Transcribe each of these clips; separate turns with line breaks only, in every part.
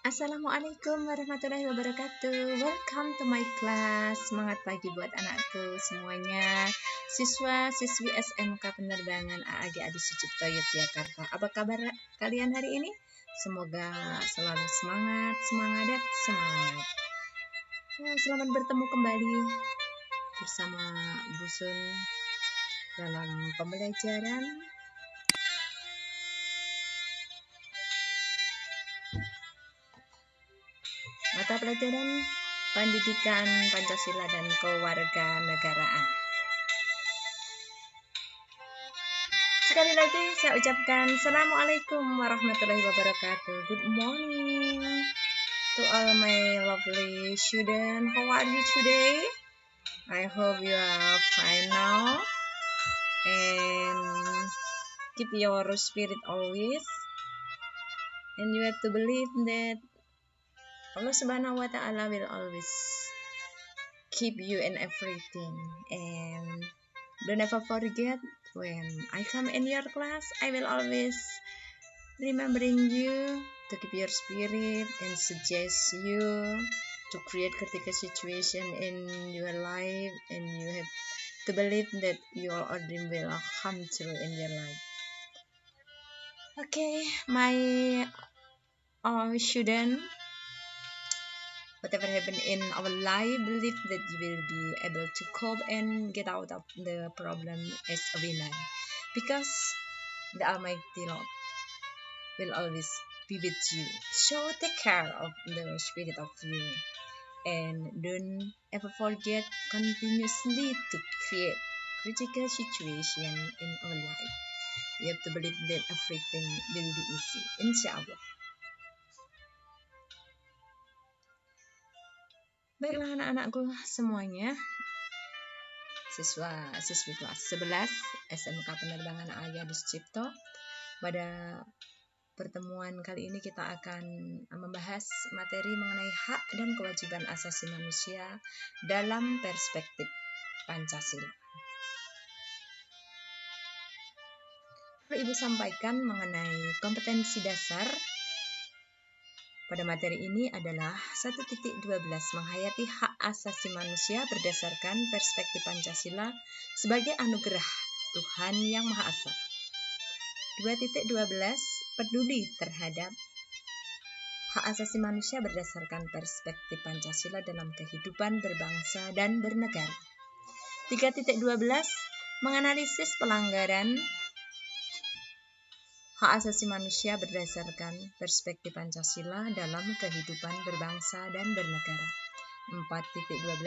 Assalamualaikum warahmatullahi wabarakatuh. Welcome to my class. Semangat pagi buat anakku semuanya. Siswa-siswi SMK Penerbangan AAG Adi Sucipto Yogyakarta. Apa kabar kalian hari ini? Semoga selalu semangat, dan semangat. Selamat bertemu kembali bersama Bu Sun dalam pembelajaran mata pelajaran Pendidikan Pancasila dan Kewarganegaraan. Sekali lagi saya ucapkan Assalamualaikum warahmatullahi wabarakatuh. Good morning to all my lovely students. How are you today? I hope you are fine now and keep your spirit always. And you have to believe that Allah Subhanahu wa Ta'ala will always keep you in everything. And don't ever forget, when I come in your class, I will always remembering you to keep your spirit and suggest you to create critical situation in your life, and you have to believe that your dream will come true in your life. Okay, my student, whatever happened in our life, believe that you will be able to cope and get out of the problem as a winner, because the Almighty Lord will always be with you. So take care of the spirit of you, and don't ever forget continuously to create critical situation in our life. You have to believe that everything will be easy, insyaAllah. Baiklah anak-anakku semuanya, siswa-siswi kelas 11 SMK Penerbangan AAG Adi Sucipto. Pada pertemuan kali ini kita akan membahas materi mengenai hak dan kewajiban asasi manusia dalam perspektif Pancasila. Perlu Ibu sampaikan mengenai kompetensi dasar pada materi ini adalah 1.12 menghayati hak asasi manusia berdasarkan perspektif Pancasila sebagai anugerah Tuhan Yang Maha Esa. 2.12 peduli terhadap hak asasi manusia berdasarkan perspektif Pancasila dalam kehidupan berbangsa dan bernegara. 3.12 menganalisis pelanggaran hak asasi manusia berdasarkan perspektif Pancasila dalam kehidupan berbangsa dan bernegara. 4.12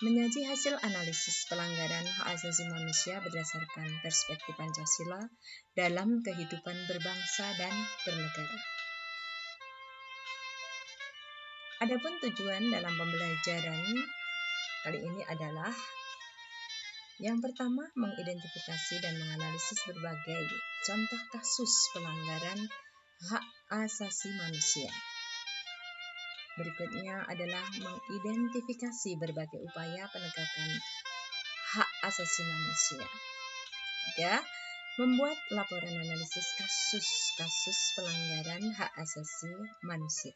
menyaji hasil analisis pelanggaran hak asasi manusia berdasarkan perspektif Pancasila dalam kehidupan berbangsa dan bernegara. Adapun tujuan dalam pembelajaran kali ini adalah yang pertama, mengidentifikasi dan menganalisis berbagai contoh kasus pelanggaran hak asasi manusia. Berikutnya adalah mengidentifikasi berbagai upaya penegakan hak asasi manusia. 3. Membuat laporan analisis kasus-kasus pelanggaran hak asasi manusia.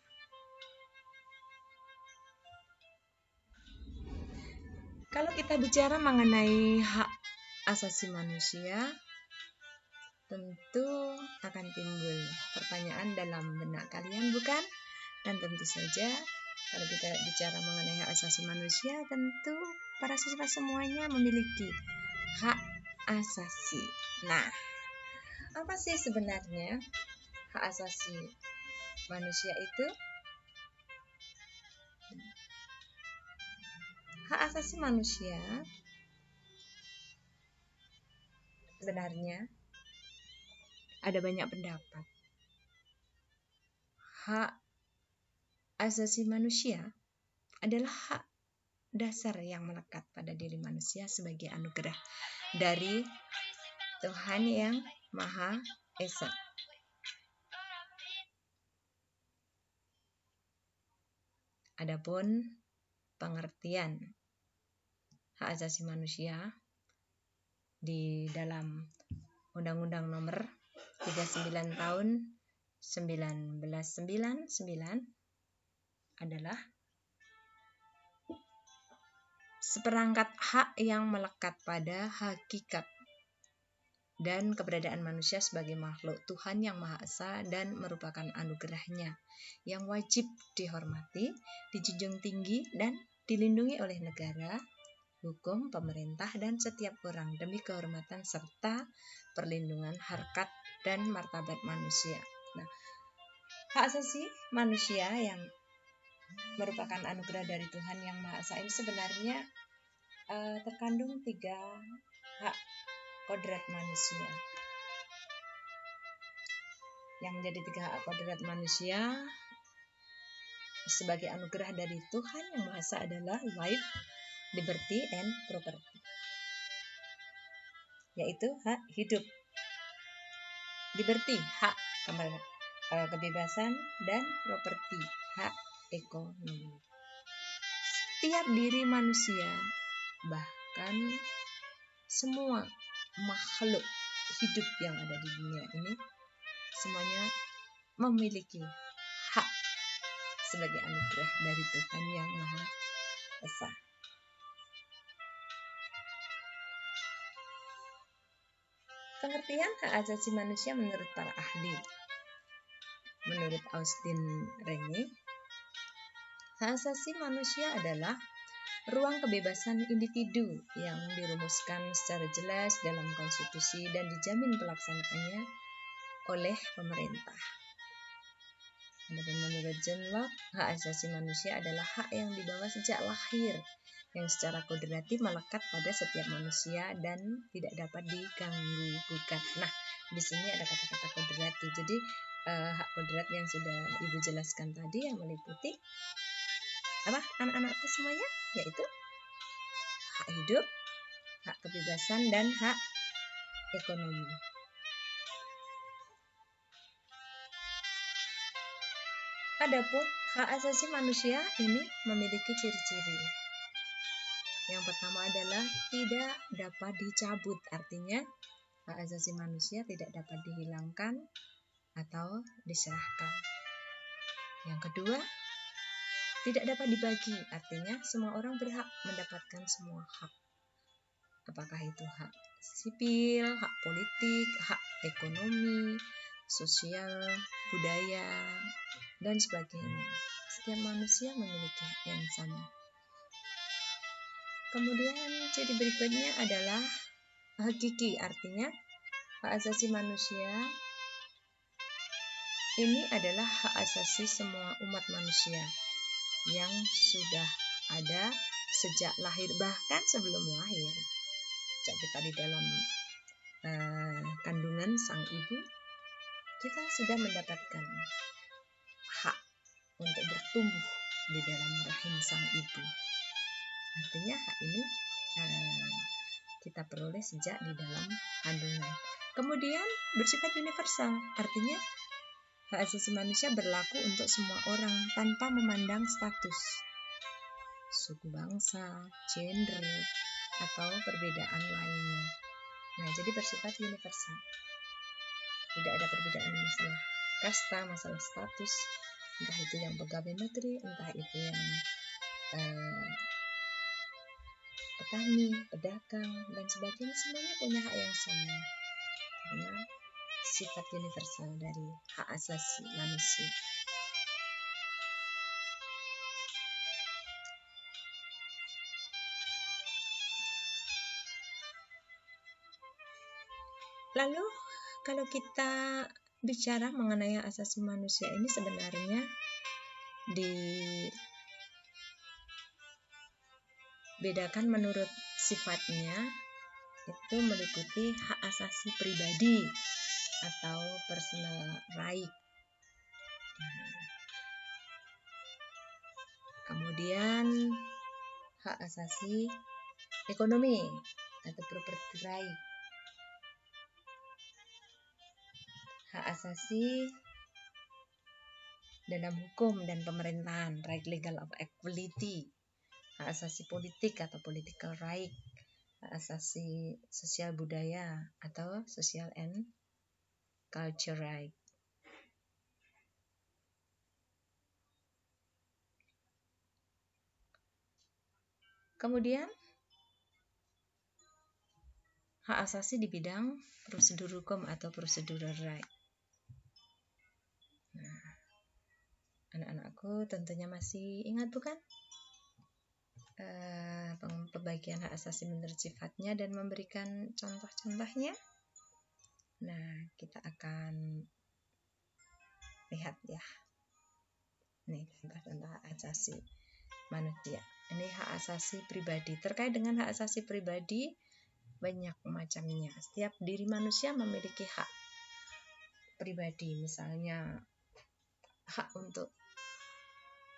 Kalau kita bicara mengenai hak asasi manusia, tentu akan timbul pertanyaan dalam benak kalian, bukan? Dan tentu saja kalau kita bicara mengenai hak asasi manusia, tentu para siswa semuanya memiliki hak asasi. Nah, apa sih sebenarnya hak asasi manusia itu? Hak asasi manusia sebenarnya ada banyak pendapat. Hak asasi manusia adalah hak dasar yang melekat pada diri manusia sebagai anugerah dari Tuhan Yang Maha Esa. Adapun pengertian hak asasi manusia di dalam Undang-Undang Nomor 39 Tahun 1999 adalah seperangkat hak yang melekat pada hakikat dan keberadaan manusia sebagai makhluk Tuhan yang Maha Esa dan merupakan anugerahnya yang wajib dihormati, dijunjung tinggi, dan dilindungi oleh negara, hukum, pemerintah, dan setiap orang demi kehormatan serta perlindungan harkat dan martabat manusia. Nah, hak asasi manusia yang merupakan anugerah dari Tuhan yang Maha Esa ini sebenarnya terkandung 3 hak kodrat manusia. Yang menjadi 3 hak kodrat manusia sebagai anugerah dari Tuhan yang Maha Esa adalah life, liberty, and property, yaitu hak hidup, liberty, hak kebebasan, dan properti, hak ekonomi. Setiap diri manusia, bahkan semua makhluk hidup yang ada di dunia ini, semuanya memiliki hak sebagai anugerah dari Tuhan yang Maha Esa. Pengertian hak asasi manusia menurut para ahli. Menurut Austin Rene, hak asasi manusia adalah ruang kebebasan individu yang dirumuskan secara jelas dalam konstitusi dan dijamin pelaksanaannya oleh pemerintah. Dan menurut John Locke, hak asasi manusia adalah hak yang dibawa sejak lahir, yang secara kodrati melekat pada setiap manusia dan tidak dapat diganggu gugat. Nah, di sini ada kata-kata kodrati. Jadi hak kodrat yang sudah Ibu jelaskan tadi yang meliputi apa anak-anakku semuanya, yaitu hak hidup, hak kebebasan, dan hak ekonomi. Adapun hak asasi manusia ini memiliki ciri-ciri. Yang pertama adalah tidak dapat dicabut, artinya hak asasi manusia tidak dapat dihilangkan atau diserahkan. Yang kedua, tidak dapat dibagi, artinya semua orang berhak mendapatkan semua hak. Apakah itu hak sipil, hak politik, hak ekonomi, sosial, budaya, dan sebagainya. Setiap manusia memiliki hak yang sama. Kemudian ciri berikutnya adalah hakiki, artinya hak asasi manusia ini adalah hak asasi semua umat manusia yang sudah ada sejak lahir, bahkan sebelum lahir. Sejak kita di dalam kandungan sang ibu, kita sudah mendapatkan hak untuk bertumbuh di dalam rahim sang ibu. Artinya hak ini kita peroleh sejak di dalam kandungan. Kemudian bersifat universal, artinya hak asasi manusia berlaku untuk semua orang tanpa memandang status, suku bangsa, gender, atau perbedaan lainnya. Nah, jadi bersifat universal. Tidak ada perbedaan masalah kasta, masalah status, entah itu yang pegawai negeri, entah itu yang petani, pedagang, dan sebagainya, semuanya punya hak yang sama karena sifat universal dari hak asasi manusia. Lalu kalau kita bicara mengenai hak asasi manusia ini sebenarnya dibedakan menurut sifatnya, itu meliputi hak asasi pribadi atau personal right. Kemudian hak asasi ekonomi atau property right. Hak asasi dalam hukum dan pemerintahan, right legal of equality. Hak asasi politik atau political right. Hak asasi sosial budaya atau social and culture right. Kemudian hak asasi di bidang prosedur hukum atau procedural right. Nah, anak-anakku tentunya masih ingat bukan? Pembagian hak asasi menurut sifatnya dan memberikan contoh-contohnya. Nah, kita akan lihat ya. Nih, contoh-contoh hak asasi manusia. Ini hak asasi pribadi. Terkait dengan hak asasi pribadi, banyak macamnya. Setiap diri manusia memiliki hak pribadi, misalnya hak untuk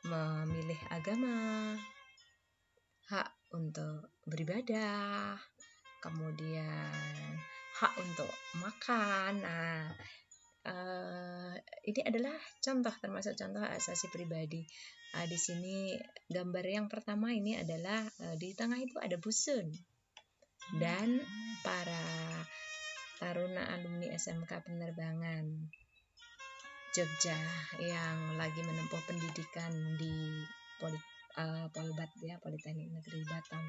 memilih agama, hak untuk beribadah, kemudian hak untuk makan. Nah, ini adalah contoh, termasuk contoh hak asasi pribadi. Di sini gambar yang pertama ini adalah di tengah itu ada Busun dan para taruna alumni SMK Penerbangan Jogja yang lagi menempuh pendidikan di Polbat ya, Politeknik Negeri Batam.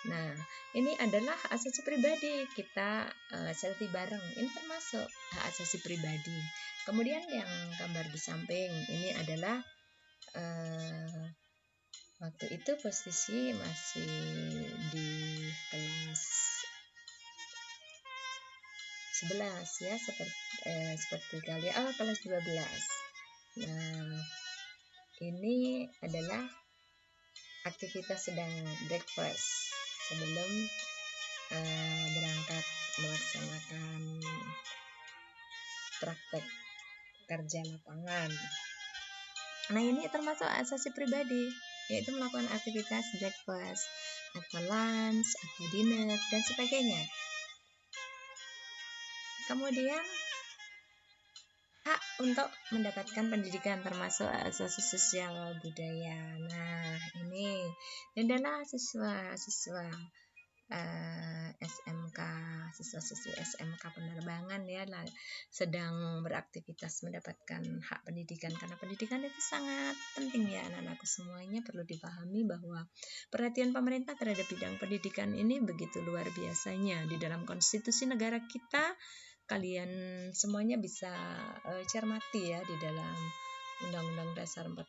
Nah, ini adalah hak asasi pribadi. Kita selfie bareng. Ini termasuk hak asasi pribadi. Kemudian yang gambar di samping ini adalah waktu itu posisi masih di kelas 11 ya, seperti kalian kelas 12. Nah, ini adalah aktivitas sedang breakfast sebelum berangkat melaksanakan praktek kerja lapangan. Nah, ini termasuk asasi pribadi, yaitu melakukan aktivitas breakfast atau lunch atau dinner dan sebagainya. Kemudian hak untuk mendapatkan pendidikan termasuk asasi sosial budaya. Nah, ini adalah siswa SMK, siswa-siswi SMK penerbangan ya, sedang beraktivitas mendapatkan hak pendidikan, karena pendidikan itu sangat penting ya anak-anakku semuanya. Perlu dipahami bahwa perhatian pemerintah terhadap bidang pendidikan ini begitu luar biasanya. Di dalam konstitusi negara kita, kalian semuanya bisa cermati ya, di dalam Undang-Undang Dasar 45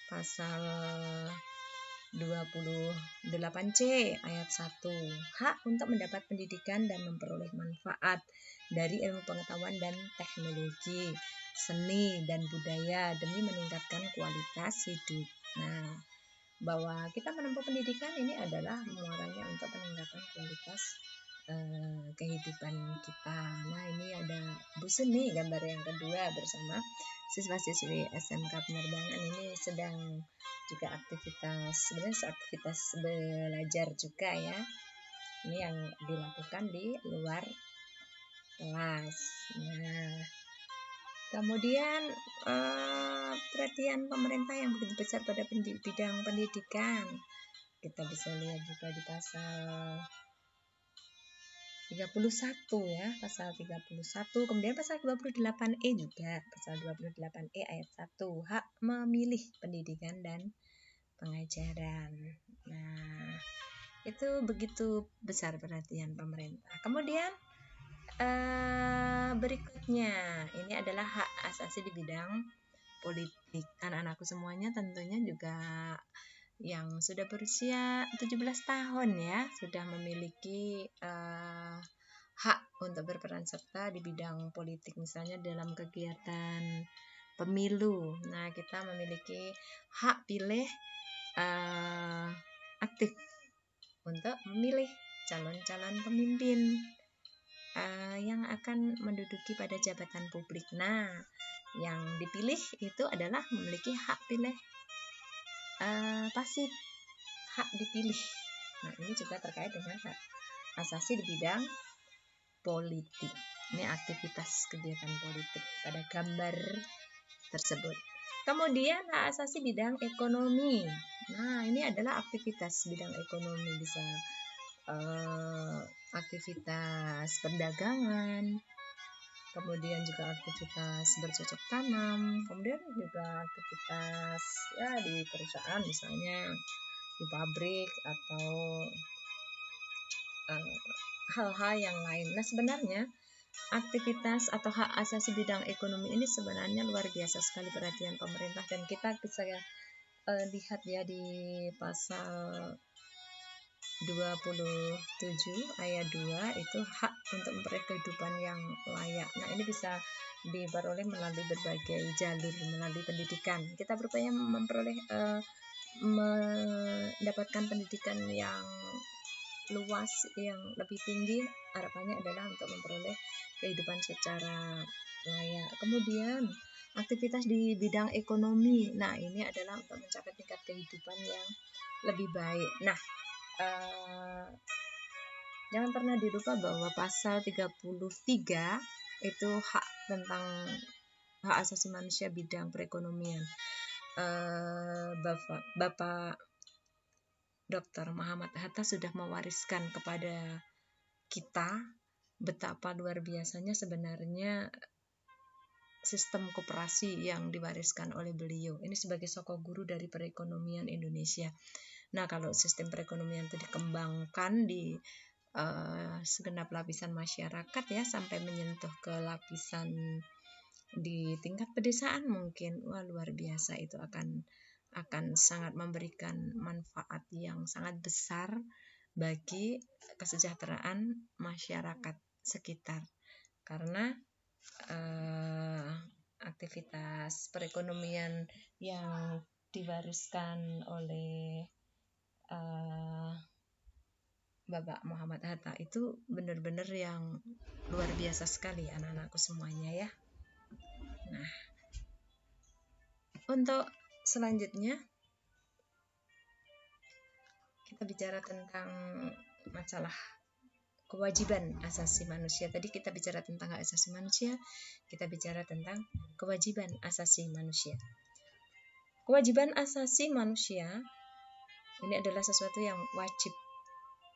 pasal 28C ayat 1, hak untuk mendapat pendidikan dan memperoleh manfaat dari ilmu pengetahuan dan teknologi, seni dan budaya demi meningkatkan kualitas hidup. Nah, bahwa kita menempuh pendidikan ini adalah muaranya untuk peningkatan kualitas kehidupan kita. Nah, ini ada Busun nih, gambar yang kedua bersama siswa-siswi SMK Penerbangan. Ini sedang juga aktivitas belajar juga ya. Ini yang dilakukan di luar kelas. Nah, kemudian perhatian pemerintah yang begitu besar pada bidang pendidikan, kita bisa lihat juga di pasal 31 ya, pasal 31, kemudian pasal 28E juga, pasal 28E ayat 1, hak memilih pendidikan dan pengajaran. Nah, itu begitu besar perhatian pemerintah. Kemudian berikutnya, ini adalah hak asasi di bidang politik. Anak-anakku semuanya tentunya juga yang sudah berusia 17 tahun ya, sudah memiliki hak untuk berperan serta di bidang politik, misalnya dalam kegiatan pemilu. Nah, kita memiliki hak pilih aktif untuk memilih calon-calon pemimpin yang akan menduduki pada jabatan publik. Nah, yang dipilih itu adalah memiliki hak pilih pasif, hak dipilih. Nah, ini juga terkait dengan hak asasi di bidang politik. Ini aktivitas kegiatan politik pada gambar tersebut. Kemudian hak asasi bidang ekonomi. Nah, ini adalah aktivitas bidang ekonomi, bisa aktivitas perdagangan, kemudian juga aktivitas bercocok tanam, kemudian juga aktivitas ya di perusahaan misalnya di pabrik atau hal-hal yang lain. Nah, sebenarnya aktivitas atau hak asasi bidang ekonomi ini sebenarnya luar biasa sekali perhatian pemerintah, dan kita bisa lihat ya di pasal 27 ayat 2 itu hak untuk memperoleh kehidupan yang layak. Nah, ini bisa diperoleh melalui berbagai jalur, melalui pendidikan. Kita berupaya memperoleh mendapatkan pendidikan yang luas, yang lebih tinggi, harapannya adalah untuk memperoleh kehidupan secara layak. Kemudian aktivitas di bidang ekonomi, nah ini adalah untuk mencapai tingkat kehidupan yang lebih baik. Nah, jangan pernah dilupa bahwa pasal 33 itu hak tentang hak asasi manusia bidang perekonomian. Bapak Dr. Muhammad Hatta sudah mewariskan kepada kita betapa luar biasanya sebenarnya sistem koperasi yang diwariskan oleh beliau. Ini sebagai sosok guru dari perekonomian Indonesia. Nah, kalau sistem perekonomian itu dikembangkan di segenap lapisan masyarakat ya, sampai menyentuh ke lapisan di tingkat pedesaan mungkin, wah luar biasa, itu akan sangat memberikan manfaat yang sangat besar bagi kesejahteraan masyarakat sekitar, karena aktivitas perekonomian yang diwariskan oleh Bapak Muhammad Hatta itu benar-benar yang luar biasa sekali anak-anakku semuanya ya. Nah, untuk selanjutnya kita bicara tentang masalah kewajiban asasi manusia. Tadi kita bicara tentang hak asasi manusia, kita bicara tentang kewajiban asasi manusia. Kewajiban asasi manusia ini adalah sesuatu yang wajib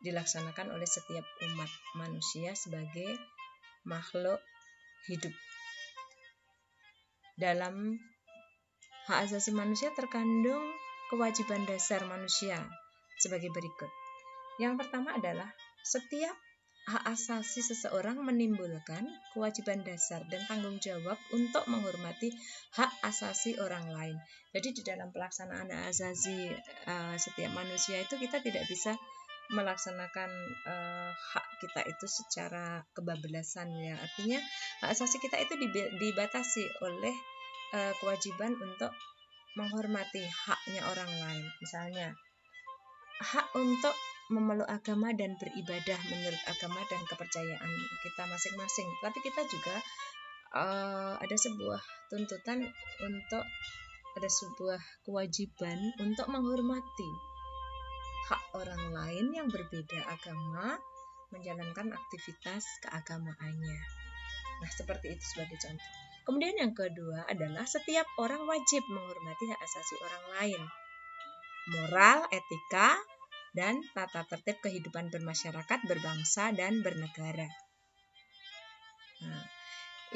dilaksanakan oleh setiap umat manusia sebagai makhluk hidup. Dalam hak asasi manusia terkandung kewajiban dasar manusia sebagai berikut. Yang pertama adalah setiap hak asasi seseorang menimbulkan kewajiban dasar dan tanggung jawab untuk menghormati hak asasi orang lain. Jadi di dalam pelaksanaan hak asasi setiap manusia itu kita tidak bisa melaksanakan hak kita itu secara kebablasan ya. Artinya hak asasi kita itu dibatasi oleh kewajiban untuk menghormati haknya orang lain. Misalnya hak untuk memeluk agama dan beribadah menurut agama dan kepercayaan kita masing-masing. Tapi kita juga ada sebuah tuntutan untuk, ada sebuah kewajiban untuk menghormati hak orang lain yang berbeda agama menjalankan aktivitas keagamaannya. Nah, seperti itu sebagai contoh. Kemudian yang kedua adalah setiap orang wajib menghormati hak asasi orang lain. Moral, etika, dan tata tertib kehidupan bermasyarakat, berbangsa, dan bernegara. Nah,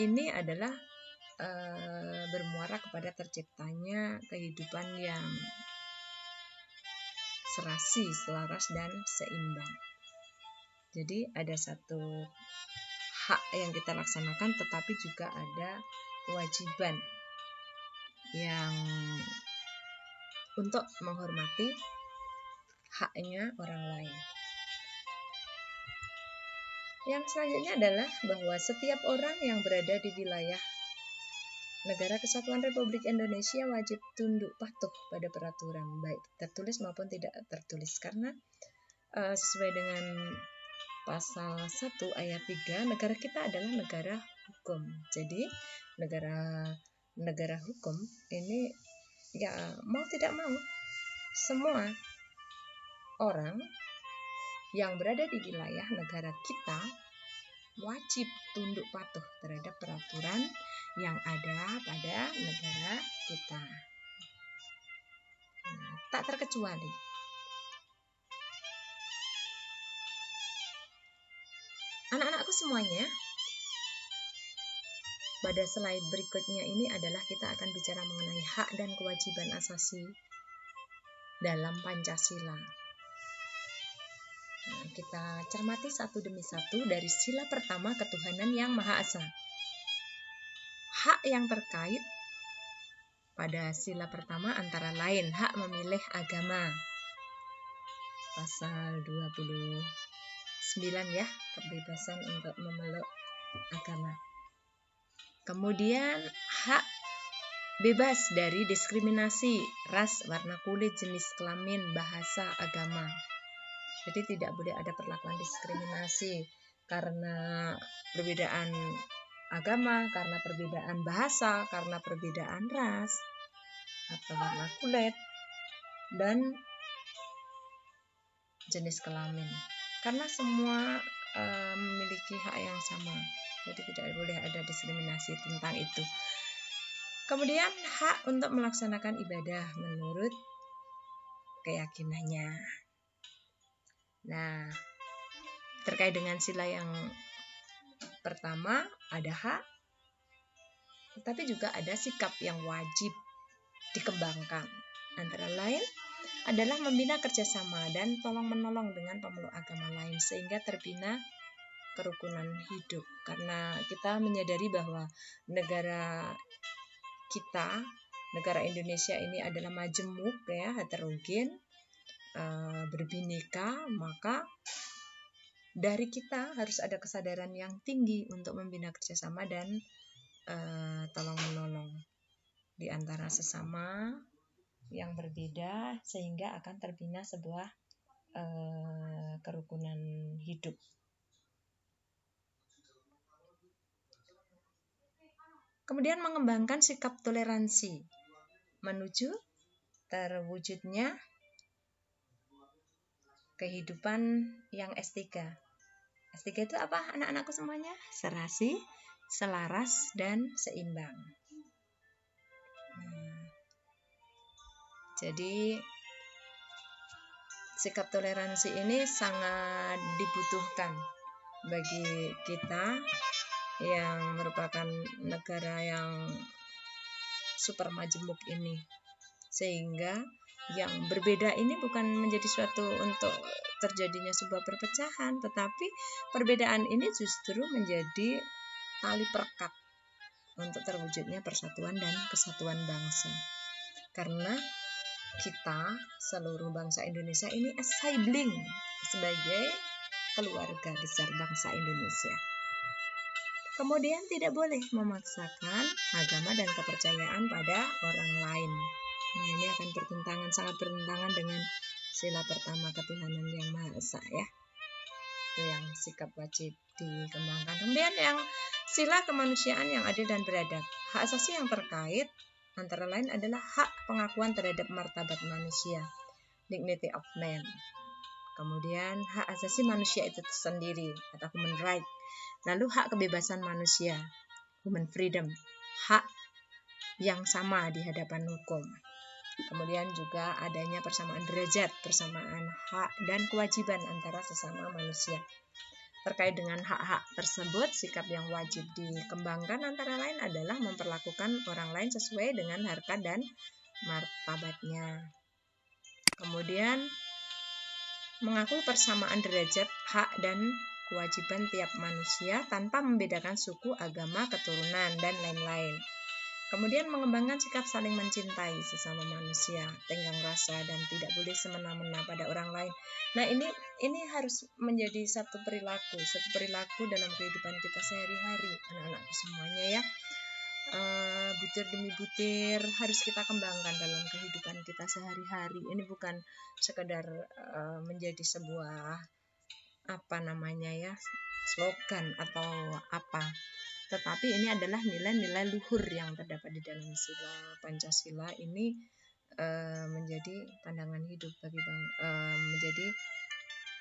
ini adalah bermuara kepada terciptanya kehidupan yang serasi, selaras, dan seimbang. Jadi ada satu hak yang kita laksanakan, tetapi juga ada kewajiban yang untuk menghormati haknya orang lain. Yang selanjutnya adalah bahwa setiap orang yang berada di wilayah Negara Kesatuan Republik Indonesia wajib tunduk patuh pada peraturan, baik tertulis maupun tidak tertulis, karena sesuai dengan pasal 1 ayat 3, negara kita adalah negara hukum. Jadi negara hukum ini ya mau tidak mau semua orang yang berada di wilayah negara kita wajib tunduk patuh terhadap peraturan yang ada pada negara kita. Nah, tak terkecuali anak-anakku semuanya, pada slide berikutnya ini adalah kita akan bicara mengenai hak dan kewajiban asasi dalam Pancasila. Nah, kita cermati satu demi satu dari sila pertama ketuhanan yang Maha Esa. Hak yang terkait pada sila pertama antara lain hak memilih agama. Pasal 29 ya, kebebasan untuk memeluk agama. Kemudian hak bebas dari diskriminasi ras, warna kulit, jenis kelamin, bahasa, agama. Jadi tidak boleh ada perlakuan diskriminasi karena perbedaan agama, karena perbedaan bahasa, karena perbedaan ras atau warna kulit dan jenis kelamin. Karena semua memiliki hak yang sama. Jadi tidak boleh ada diskriminasi tentang itu. Kemudian hak untuk melaksanakan ibadah menurut keyakinannya. Nah, terkait dengan sila yang pertama ada hak, tetapi juga ada sikap yang wajib dikembangkan. Antara lain adalah membina kerjasama dan tolong-menolong dengan pemeluk agama lain sehingga terbina kerukunan hidup. Karena kita menyadari bahwa negara kita, negara Indonesia ini adalah majemuk ya, heterogen, berbineka, maka dari kita harus ada kesadaran yang tinggi untuk membina kerjasama dan tolong-menolong di antara sesama yang berbeda sehingga akan terbina sebuah kerukunan hidup. Kemudian mengembangkan sikap toleransi menuju terwujudnya kehidupan yang S3. S3 itu apa anak-anakku semuanya? Serasi, selaras, dan seimbang. Jadi sikap toleransi ini sangat dibutuhkan bagi kita yang merupakan negara yang super majemuk ini, sehingga yang berbeda ini bukan menjadi suatu untuk terjadinya sebuah perpecahan, tetapi perbedaan ini justru menjadi tali perekat untuk terwujudnya persatuan dan kesatuan bangsa. Karena kita seluruh bangsa Indonesia ini sibling sebagai keluarga besar bangsa Indonesia. Kemudian tidak boleh memaksakan agama dan kepercayaan pada orang lain. Nah, ini akan sangat bertentangan dengan sila pertama ketuhanan yang Maha Esa ya. Itu yang sikap wajib dikembangkan. Kemudian yang sila kemanusiaan yang adil dan beradab. Hak asasi yang terkait antara lain adalah hak pengakuan terhadap martabat manusia, dignity of man. Kemudian hak asasi manusia itu sendiri atau human right. Lalu hak kebebasan manusia, human freedom, hak yang sama di hadapan hukum. Kemudian juga adanya persamaan derajat, persamaan hak dan kewajiban antara sesama manusia. Terkait dengan hak-hak tersebut, sikap yang wajib dikembangkan antara lain adalah memperlakukan orang lain sesuai dengan harkat dan martabatnya. Kemudian mengakui persamaan derajat, hak dan kewajiban tiap manusia tanpa membedakan suku, agama, keturunan, dan lain-lain. Kemudian mengembangkan sikap saling mencintai sesama manusia, tenggang rasa, dan tidak boleh semena-mena pada orang lain. Nah, ini harus menjadi satu perilaku dalam kehidupan kita sehari-hari, anak-anakku semuanya ya. Butir demi butir harus kita kembangkan dalam kehidupan kita sehari-hari. Ini bukan sekedar menjadi sebuah slogan atau apa, tetapi ini adalah nilai-nilai luhur yang terdapat di dalam sila Pancasila ini menjadi pandangan hidup menjadi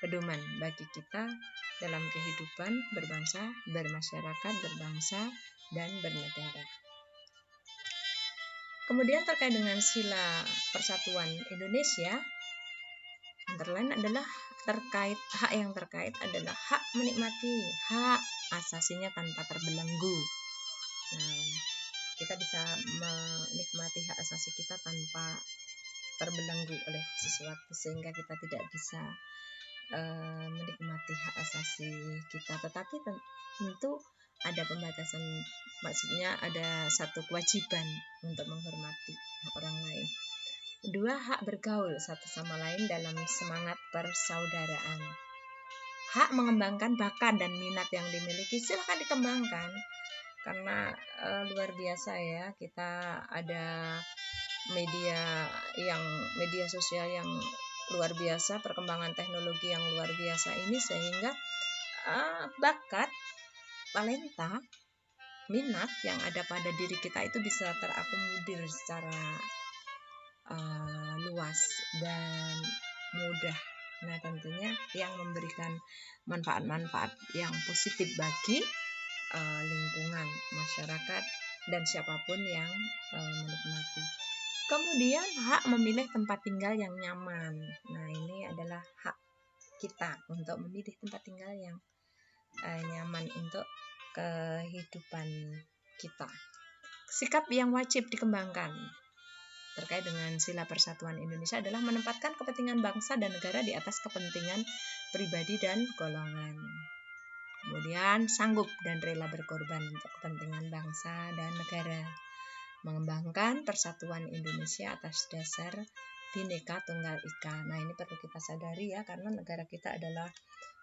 pedoman bagi kita dalam kehidupan berbangsa, bermasyarakat, berbangsa, dan bernegara. Kemudian terkait dengan sila persatuan Indonesia, antara lain adalah terkait hak yang terkait adalah hak menikmati hak asasinya tanpa terbelenggu. Nah, kita bisa menikmati hak asasi kita tanpa terbelenggu oleh sesuatu sehingga kita tidak bisa menikmati hak asasi kita. Tetapi tentu ada pembatasan, maksudnya ada satu kewajiban untuk menghormati hak orang lain. Kedua, hak bergaul satu sama lain dalam semangat persaudaraan. Hak mengembangkan bakat dan minat yang dimiliki silakan dikembangkan, karena luar biasa ya, kita ada media sosial yang luar biasa, perkembangan teknologi yang luar biasa ini, sehingga bakat, talenta, minat yang ada pada diri kita itu bisa terakomodir secara luas dan mudah. Nah, tentunya yang memberikan manfaat-manfaat yang positif bagi lingkungan, masyarakat, dan siapapun yang menikmati. Kemudian hak memilih tempat tinggal yang nyaman. Nah, ini adalah hak kita untuk memilih tempat tinggal yang nyaman untuk kehidupan kita. Sikap yang wajib dikembangkan terkait dengan sila persatuan Indonesia adalah menempatkan kepentingan bangsa dan negara di atas kepentingan pribadi dan golongan. Kemudian sanggup dan rela berkorban untuk kepentingan bangsa dan negara. Mengembangkan persatuan Indonesia atas dasar Bhinneka Tunggal Ika. Nah, ini perlu kita sadari ya, karena negara kita adalah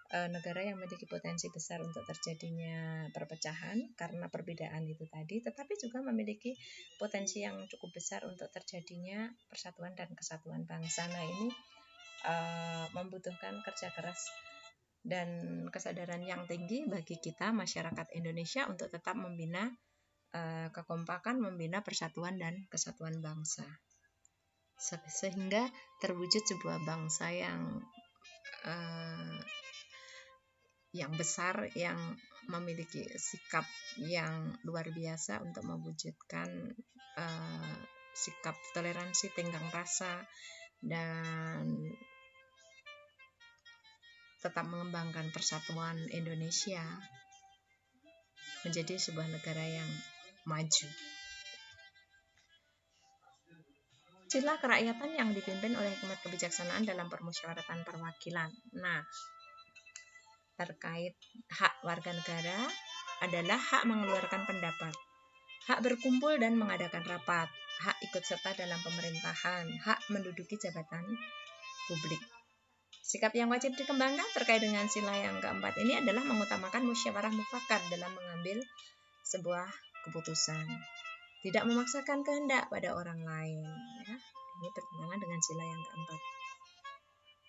negara yang memiliki potensi besar untuk terjadinya perpecahan karena perbedaan itu tadi, tetapi juga memiliki potensi yang cukup besar untuk terjadinya persatuan dan kesatuan bangsa. Nah, ini membutuhkan kerja keras dan kesadaran yang tinggi bagi kita masyarakat Indonesia untuk tetap membina kekompakan, membina persatuan dan kesatuan bangsa, sehingga terwujud sebuah bangsa yang besar, yang memiliki sikap yang luar biasa untuk mewujudkan sikap toleransi, tenggang rasa, dan tetap mengembangkan persatuan Indonesia menjadi sebuah negara yang maju. Sila kerakyatan yang dipimpin oleh hikmat kebijaksanaan dalam permusyawaratan perwakilan. Nah, terkait hak warga negara adalah hak mengeluarkan pendapat, hak berkumpul dan mengadakan rapat, hak ikut serta dalam pemerintahan, hak menduduki jabatan publik. Sikap yang wajib dikembangkan terkait dengan sila yang keempat ini adalah mengutamakan musyawarah mufakat dalam mengambil sebuah keputusan, tidak memaksakan kehendak pada orang lain. Ya, ini bertentangan dengan sila yang keempat.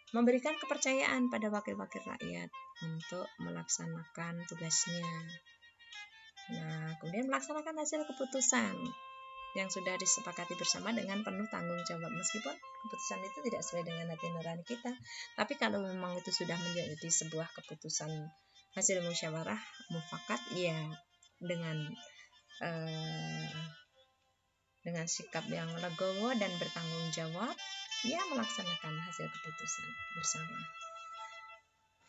Memberikan kepercayaan pada wakil-wakil rakyat untuk melaksanakan tugasnya. Nah, kemudian melaksanakan hasil keputusan yang sudah disepakati bersama dengan penuh tanggung jawab, meskipun keputusan itu tidak sesuai dengan hati nurani kita. Tapi kalau memang itu sudah menjadi sebuah keputusan hasil musyawarah mufakat, ya dengan sikap yang legowo dan bertanggung jawab, ya melaksanakan hasil keputusan bersama.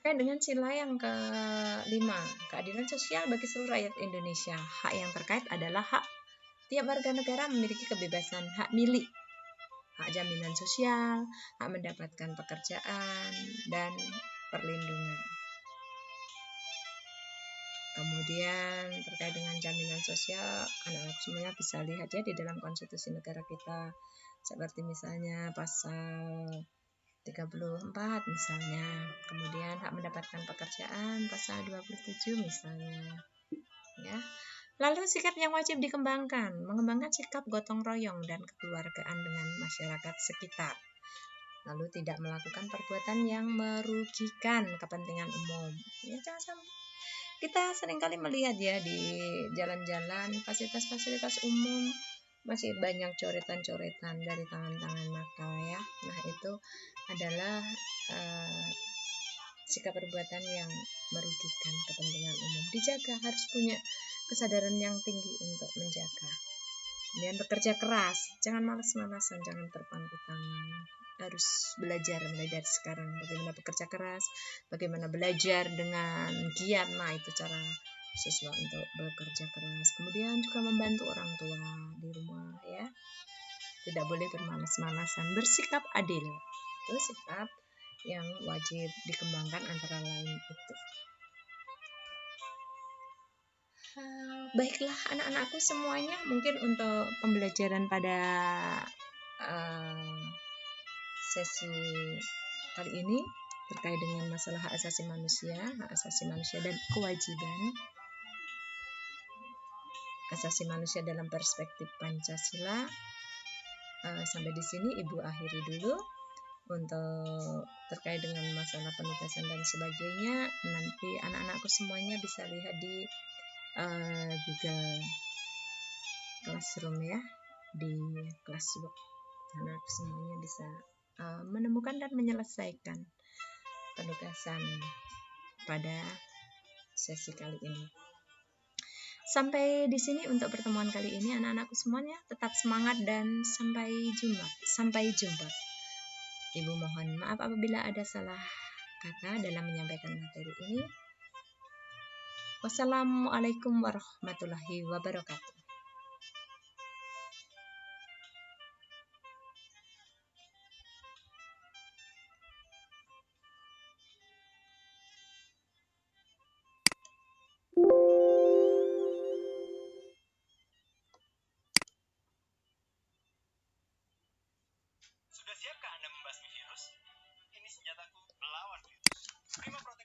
Dengan sila yang kelima, keadilan sosial bagi seluruh rakyat Indonesia. Hak yang terkait adalah hak tiap warga negara memiliki kebebasan hak milik, hak jaminan sosial, hak mendapatkan pekerjaan, dan perlindungan. Kemudian terkait dengan jaminan sosial, anak-anak semuanya bisa lihat ya di dalam konstitusi negara kita, seperti misalnya pasal 34 misalnya. Kemudian hak mendapatkan pekerjaan pasal 27 misalnya. Ya. Lalu sikap yang wajib dikembangkan, mengembangkan sikap gotong royong dan kekeluargaan dengan masyarakat sekitar. Lalu tidak melakukan perbuatan yang merugikan kepentingan umum. Ya, jangan sampai. Kita seringkali melihat ya di jalan-jalan, fasilitas-fasilitas umum masih banyak coretan-coretan dari tangan-tangan nakal ya. Nah, itu adalah sikap perbuatan yang merugikan kepentingan umum. Dijaga, harus punya kesadaran yang tinggi untuk menjaga. Kemudian bekerja keras, jangan malas-malasan, jangan terpangku tangan. Harus belajar mulai dari sekarang bagaimana bekerja keras, bagaimana belajar dengan giat. Nah, itu cara siswa untuk bekerja keras. Kemudian juga membantu orang tua di rumah ya. tidak boleh bermalas-malasan, bersikap adil. Itu sikap yang wajib dikembangkan antara lain itu. Baiklah anak-anakku semuanya, mungkin untuk pembelajaran pada sesi kali ini terkait dengan masalah hak asasi manusia dan kewajiban asasi manusia dalam perspektif Pancasila. Sampai di sini Ibu akhiri dulu. Untuk terkait dengan masalah penugasan dan sebagainya, nanti anak-anakku semuanya bisa lihat di Google Classroom ya, di Classbook. Anak semuanya bisa menemukan dan menyelesaikan penugasan pada sesi kali ini. Sampai di sini untuk pertemuan kali ini anak-anakku semuanya, tetap semangat dan sampai jumpa. Ibu mohon maaf apabila ada salah kata dalam menyampaikan materi ini. Wassalamualaikum warahmatullahi wabarakatuh.
Sudah siapkah Anda membasmi virus? Ini senjataku melawan virus. Prima Protein